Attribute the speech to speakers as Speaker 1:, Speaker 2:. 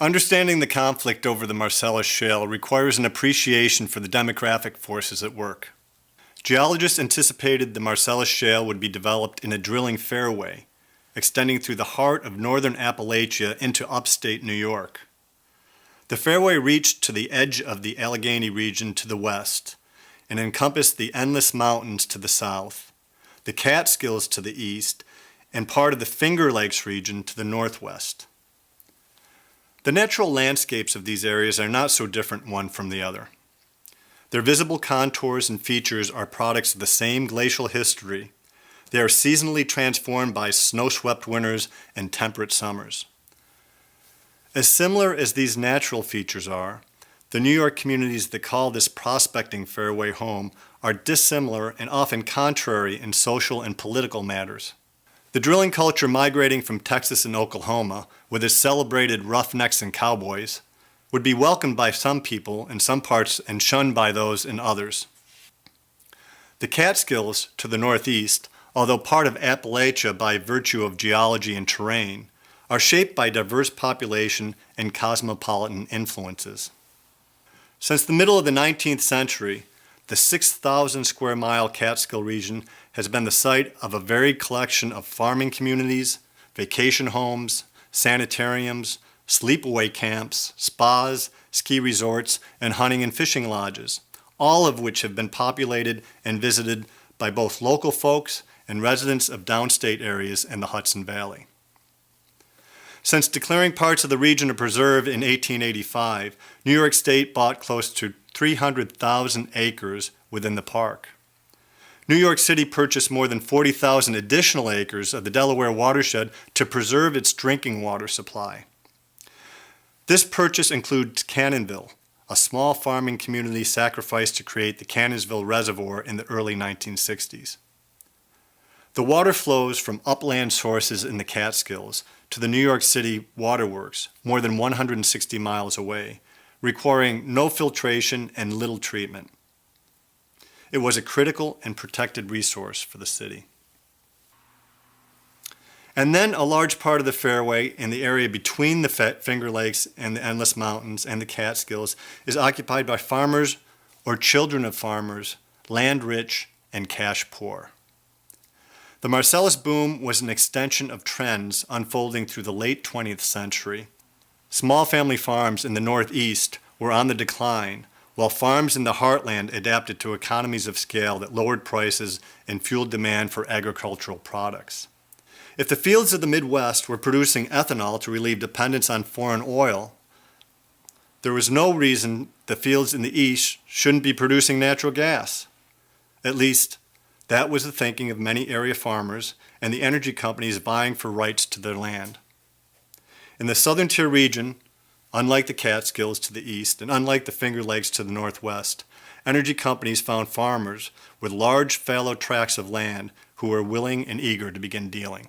Speaker 1: Understanding the conflict over the Marcellus Shale requires an appreciation for the demographic forces at work. Geologists anticipated the Marcellus Shale would be developed in a drilling fairway, extending through the heart of northern Appalachia into upstate New York. The fairway reached to the edge of the Allegheny region to the west and encompassed the Endless Mountains to the south, the Catskills to the east, and part of the Finger Lakes region to the northwest. The natural landscapes of these areas are not so different one from the other. Their visible contours and features are products of the same glacial history. They are seasonally transformed by snow-swept winters and temperate summers. As similar as these natural features are, the New York communities that call this prospecting fairway home are dissimilar and often contrary in social and political matters. The drilling culture migrating from Texas and Oklahoma, with its celebrated roughnecks and cowboys, would be welcomed by some people in some parts and shunned by those in others. The Catskills to the northeast, although part of Appalachia by virtue of geology and terrain, are shaped by diverse population and cosmopolitan influences. Since the middle of the 19th century, the 6,000 square mile Catskill region has been the site of a varied collection of farming communities, vacation homes, sanitariums, sleepaway camps, spas, ski resorts, and hunting and fishing lodges, all of which have been populated and visited by both local folks and residents of downstate areas in the Hudson Valley. Since declaring parts of the region a preserve in 1885, New York State bought close to 300,000 acres within the park. New York City purchased more than 40,000 additional acres of the Delaware watershed to preserve its drinking water supply. This purchase includes Cannonville, a small farming community sacrificed to create the Cannonsville Reservoir in the early 1960s. The water flows from upland sources in the Catskills to the New York City waterworks, more than 160 miles away, requiring no filtration and little treatment. It was a critical and protected resource for the city. And then a large part of the fairway in the area between the Finger Lakes and the Endless Mountains and the Catskills is occupied by farmers or children of farmers, land rich and cash poor. The Marcellus boom was an extension of trends unfolding through the late 20th century. Small family farms in the Northeast were on the decline, while farms in the heartland adapted to economies of scale that lowered prices and fueled demand for agricultural products. If the fields of the Midwest were producing ethanol to relieve dependence on foreign oil, there was no reason the fields in the East shouldn't be producing natural gas. At least, that was the thinking of many area farmers and the energy companies vying for rights to their land. In the Southern Tier region, unlike the Catskills to the east and unlike the Finger Lakes to the northwest, energy companies found farmers with large fallow tracts of land who were willing and eager to begin dealing.